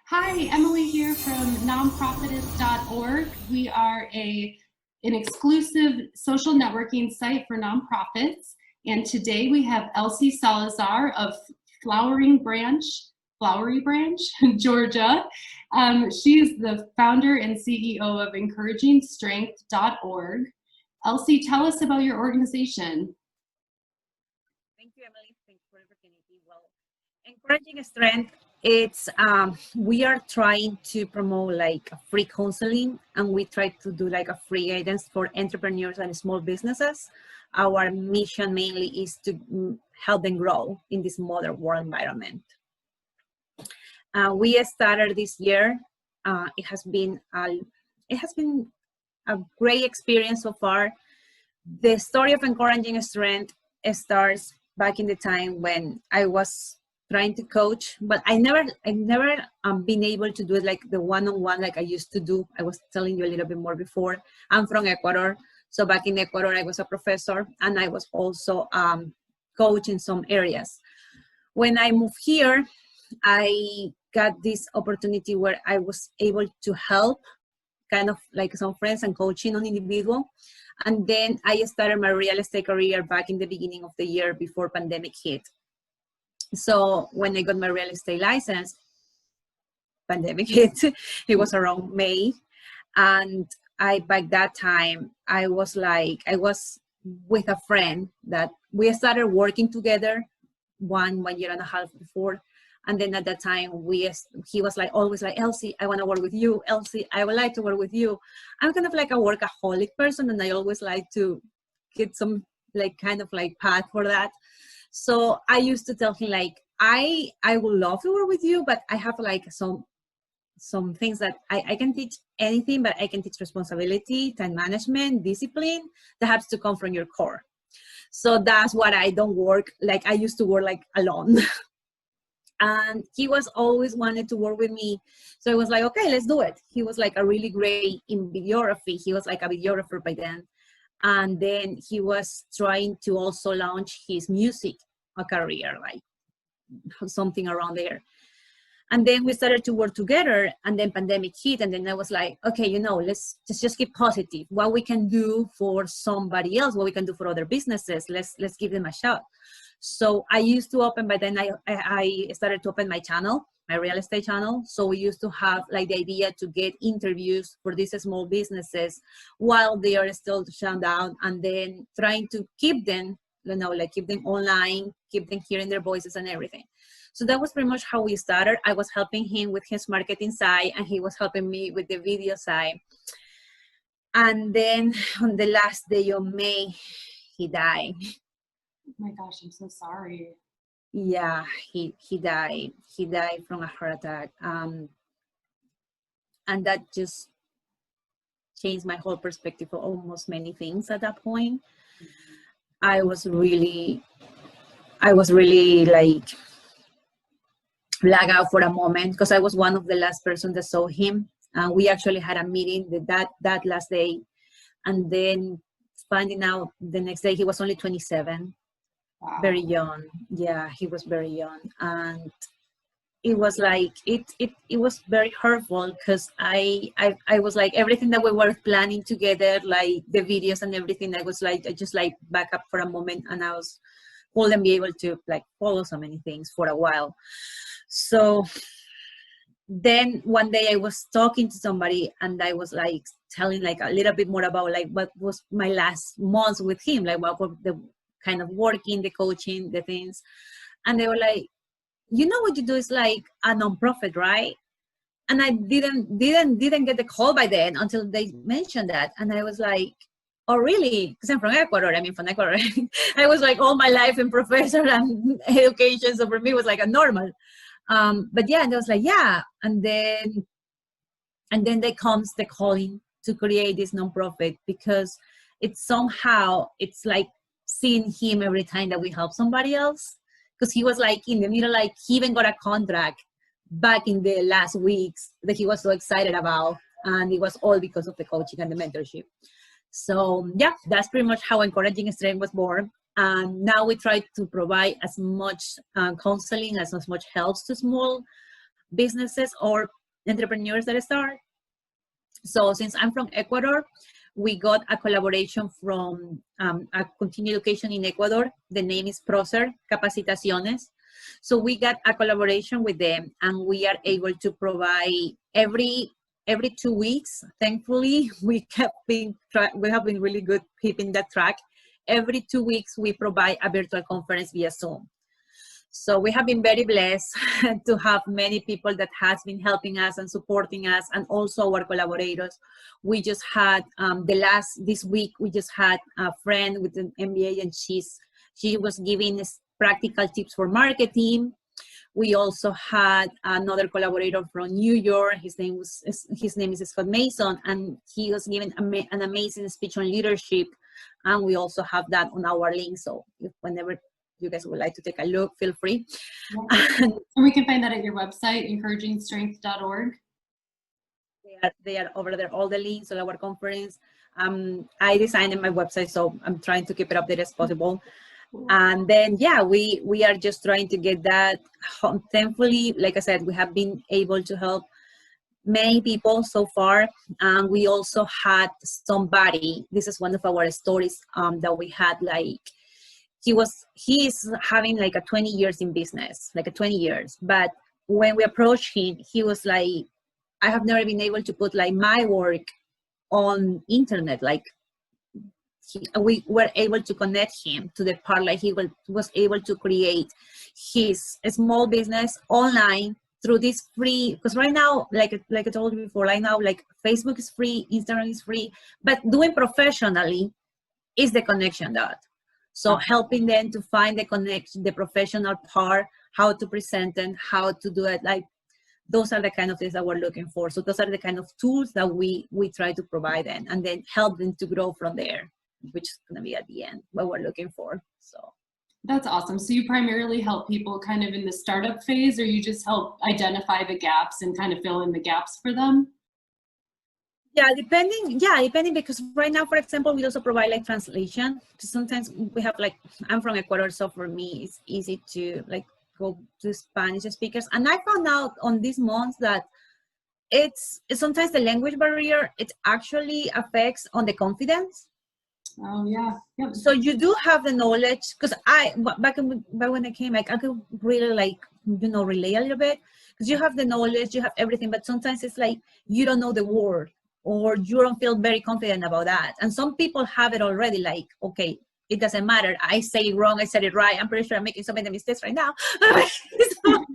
Hi, Emily here from nonprofitist.org. We are an exclusive social networking site for nonprofits. And today we have Elsy Salazar of Flowery Branch, Georgia. She is the founder and CEO of encouragingstrength.org. Elsy, tell us about your organization. Thank you, Emily. Thanks for the opportunity. Well, Encouraging Strength, it's we are trying to promote like free counseling, and we try to do like a free guidance for entrepreneurs and small businesses. Our mission mainly is to help them grow in this modern world environment. We started this year. It has been a great experience so far. The story of Encouraging Strength starts back in the time when I was trying to coach, but I never been able to do it like the one-on-one like I used to do. I was telling you a little bit more before. I'm from Ecuador, so back in Ecuador I was a professor, and I was also coach in some areas. When I moved here, I got this opportunity where I was able to help kind of like some friends and coaching on individual. And then I started my real estate career back in the beginning of the year before pandemic hit. So when I got my real estate license, pandemic hit. It was around May. And by that time, I was with a friend that we started working together one year and a half before. And then at that time, he was like, always like, Elsy, I want to work with you. Elsy, I would like to work with you. I'm kind of like a workaholic person, and I always like to get some like kind of like path for that. So I used to tell him like, I would love to work with you, but I have like some things that I can teach anything, but I can teach responsibility, time management, discipline that has to come from your core. So that's what I don't work like. I used to work like alone. And he was always wanted to work with me. So I was like, okay, let's do it. He was like a really great in videography. He was like a videographer by then. And then he was trying to also launch his music career, like something around there. And then we started to work together, and then pandemic hit. And then I was like, okay, let's just keep positive. What we can do for somebody else, what we can do for other businesses, let's give them a shot. So I used to open, by then I started to open my channel, my real estate channel. So we used to have like the idea to get interviews for these small businesses while they are still shut down, and then trying to keep them, keep them online, keep them hearing their voices and everything. So that was pretty much how we started. I was helping him with his marketing side, and he was helping me with the video side. And then on the last day of May, he died. Oh my gosh, I'm so sorry. Yeah, he died. He died from a heart attack. And that just changed my whole perspective for almost many things at that point. I was really like lag out for a moment, because I was one of the last person that saw him. We actually had a meeting that last day, and then finding out the next day he was only 27. Wow. Very young. Yeah, he was very young. And it was like, it was very hurtful, because I was like, everything that we were planning together, like the videos and everything, I just like back up for a moment, and I wouldn't be able to like follow so many things for a while. So then one day I was talking to somebody, and I was like telling like a little bit more about like what was my last months with him, like what were the kind of working, the coaching, the things. And they were like, what you do is like a nonprofit, right? And I didn't get the call by then until they mentioned that. And I was like, oh, really? Because I'm from Ecuador. I was like all my life in professor and education. So for me, it was like a normal. But yeah, and I was like, yeah. And then there comes the calling to create this nonprofit, because it's like seeing him every time that we help somebody else. Because he was like in the middle, like he even got a contract back in the last weeks that he was so excited about. And it was all because of the coaching and the mentorship. So yeah, that's pretty much how Encouraging Strength was born. And now we try to provide as much counseling, as much helps to small businesses or entrepreneurs that start. So since I'm from Ecuador, we got a collaboration from a continuing education in Ecuador. The name is Procer Capacitaciones. So we got a collaboration with them, and we are able to provide every 2 weeks. Thankfully, we have been really good keeping that track. Every 2 weeks, we provide a virtual conference via Zoom. So we have been very blessed to have many people that has been helping us and supporting us, and also our collaborators. We just had this week, we just had a friend with an MBA, and she was giving us practical tips for marketing. We also had another collaborator from New York. His name is Scott Mason, and he was giving an amazing speech on leadership. And we also have that on our link. So whenever you guys would like to take a look, feel free. Yeah. And we can find that at your website, encouragingstrength.org. They are over there, all the links on our conference. I designed my website, so I'm trying to keep it updated as possible. And then, yeah, we are just trying to get that. Thankfully, like I said, we have been able to help many people so far. And we also had somebody, this is one of our stories that we had, like, he is having like a 20 years in business, like a 20 years. But when we approached him, he was like, I have never been able to put like my work on internet. Like, we were able to connect him to the part, like he was able to create his small business online through this free, because right now, like I told you before, right now, like Facebook is free, Instagram is free, but doing professionally is the connection that. So helping them to find the connection, the professional part, how to present and how to do it, like those are the kind of things that we're looking for. So those are the kind of tools that we try to provide them, and then help them to grow from there, which is going to be at the end what we're looking for. So that's awesome. So you primarily help people kind of in the startup phase, or you just help identify the gaps and kind of fill in the gaps for them? Yeah, depending, because right now, for example, we also provide like translation. Sometimes we have like, I'm from Ecuador, so for me, it's easy to like go to Spanish speakers. And I found out on this month that it's sometimes the language barrier, it actually affects on the confidence. Oh yeah. Yep. So you do have the knowledge, because back when I came, like I could really like, relay a little bit, because you have the knowledge, you have everything, but sometimes it's like you don't know the word, or you don't feel very confident about that. And some people have it already, like, okay, it doesn't matter. I say it wrong, I said it right. I'm pretty sure I'm making so many mistakes right now. So,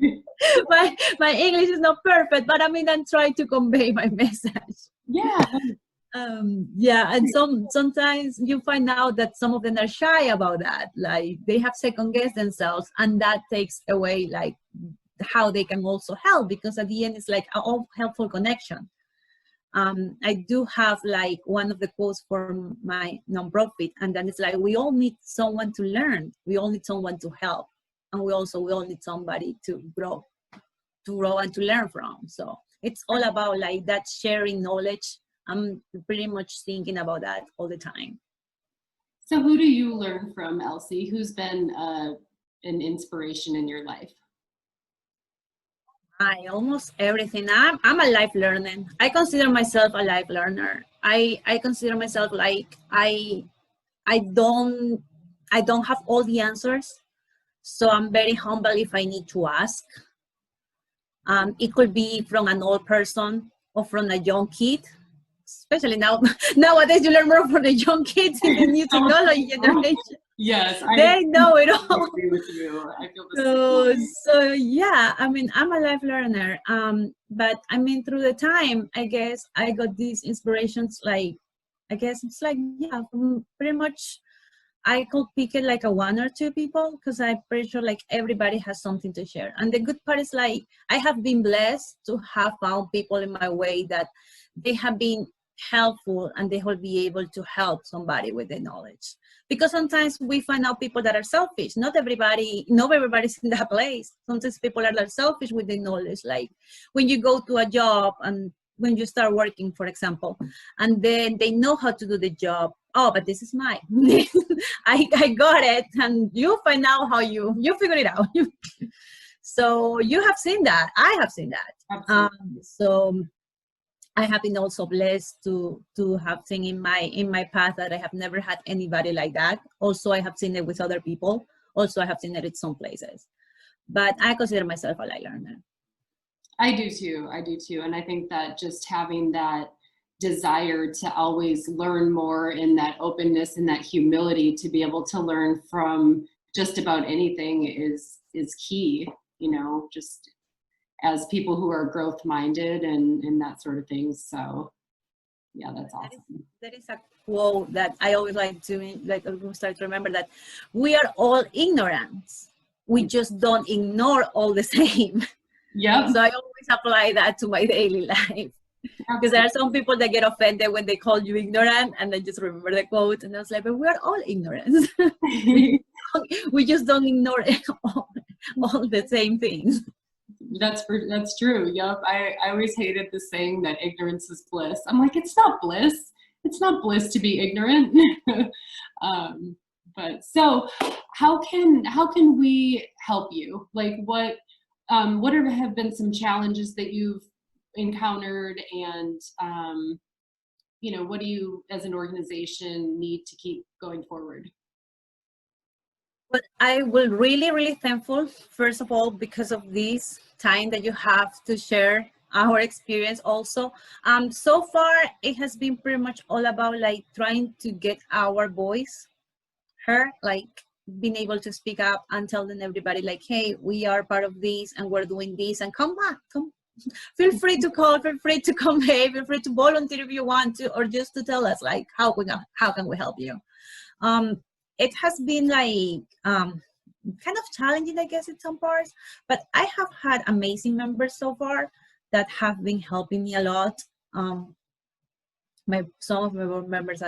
my English is not perfect, but I mean, I'm trying to convey my message. Yeah. And sometimes you find out that some of them are shy about that. Like they have second guessed themselves, and that takes away like how they can also help, because at the end it's like an all helpful connection. I do have like one of the quotes from my nonprofit, and then it's like, we all need someone to learn, we all need someone to help, and we all need somebody to grow and to learn from. So it's all about like that sharing knowledge. I'm pretty much thinking about that all the time. So who do you learn from, Elsy? Who's been an inspiration in your life? Almost everything. I'm a life learner. I consider myself a life learner. I consider myself like I don't have all the answers, so I'm very humble if I need to ask. It could be from an old person or from a young kid. Especially nowadays, you learn more from the young kids in the new technology generation. Yes, they know it all. I agree with you. I feel the same way. So yeah, I mean, I'm a life learner. But I mean, through the time, I guess I got these inspirations. Like, I guess it's like, yeah, pretty much. I could pick it like a one or two people, because I'm pretty sure like everybody has something to share. And the good part is like, I have been blessed to have found people in my way that they have been helpful, and they will be able to help somebody with the knowledge. Because sometimes we find out people that are selfish. Not everybody's in that place. Sometimes people are selfish with the knowledge. Like when you go to a job and when you start working, for example, and then they know how to do the job. Oh, but this is mine. I got it. And you find out how you figure it out. So you have seen that. I have seen that. Absolutely. So I have been also blessed to have seen in my path that I have never had anybody like that. Also, I have seen it with other people. Also, I have seen it in some places. But I consider myself a light learner. I do too. I do too. And I think that just having that desire to always learn more and that openness and that humility to be able to learn from just about anything is key, you know, just as people who are growth minded and that sort of thing. So yeah, that's awesome. That is a quote that I always like to start to remember, that we are all ignorant. We just don't ignore all the same. Yep. So I always apply that to my daily life. Because there are some people that get offended when they call you ignorant, and they just remember the quote, and I was like, but we are all ignorant. we just don't ignore all the same things. That's true. Yep. I always hated the saying that ignorance is bliss. I'm like, it's not bliss. It's not bliss to be ignorant. But so how can we help you? Like what have been some challenges that you've encountered, and you know, what do you as an organization need to keep going forward? But I will really thankful, first of all, because of this time that you have to share our experience also. So far, it has been pretty much all about like trying to get our voice heard, like being able to speak up and telling everybody like, hey, we are part of this and we're doing this, and come back, come. Feel free to call, feel free to come, hey, feel free to volunteer if you want to, or just to tell us like, how can we help you? It has been like kind of challenging, I guess, in some parts, but I have had amazing members so far that have been helping me a lot. Some of my board members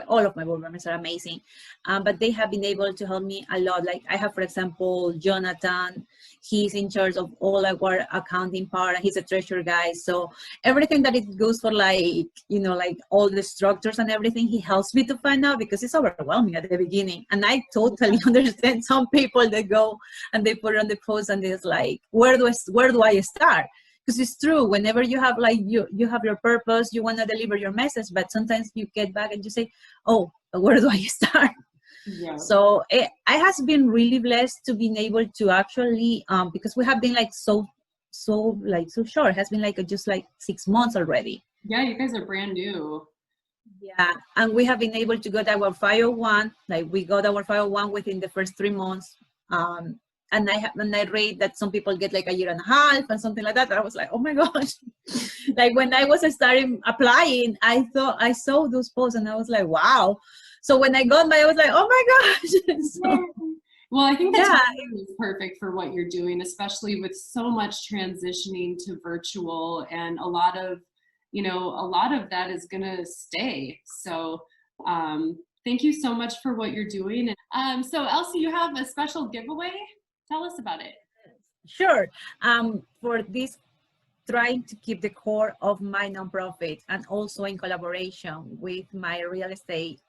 all of my board members are amazing, but they have been able to help me a lot. Like I have, for example, Jonathan. He's in charge of all our accounting part, and he's a treasurer guy. So everything that it goes for, like, you know, like all the structures and everything, he helps me to find out, because it's overwhelming at the beginning. And I totally understand some people that go and they put it on the post and it's like, where do I start? Because it's true, whenever you have like you have your purpose, you want to deliver your message, but sometimes you get back and you say, oh, where do I start? Yeah. So I has been really blessed to being able to actually because we have been like so short. It has been like just like 6 months already. Yeah, you guys are brand new. Yeah, and we have been able to get our 501. Like we got our 501 within the first 3 months. And I read that some people get like a year and a half and something like that. And I was like, oh my gosh. Like when I was starting applying, I thought I saw those posts and I was like, wow. So when I got I was like, oh my gosh. So, well, I think that is perfect for what you're doing, especially with so much transitioning to virtual, and a lot of that is going to stay. So thank you so much for what you're doing. So Elsy, you have a special giveaway. Tell us about it. Sure. For this, trying to keep the core of my nonprofit, and also in collaboration with my real estate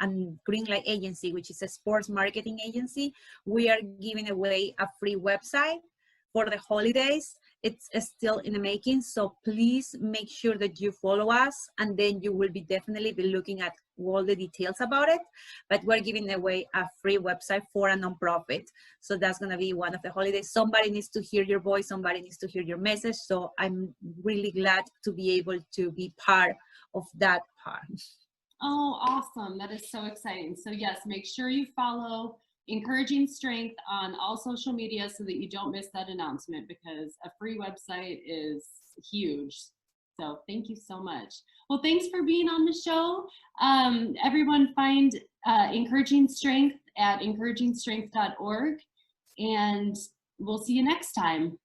and Greenlight agency, which is a sports marketing agency, we are giving away a free website for the holidays. It's still in the making, so please make sure that you follow us, and then you will definitely be looking at all the details about it. But we're giving away a free website for a nonprofit, so that's going to be one of the holidays. Somebody needs to hear your voice, somebody needs to hear your message, so I'm really glad to be able to be part of that part. Oh, awesome. That is so exciting. So yes, make sure you follow Encouraging Strength on all social media so that you don't miss that announcement, because a free website is huge. So thank you so much. Well, thanks for being on the show. Everyone find Encouraging Strength at encouragingstrength.org, and we'll see you next time.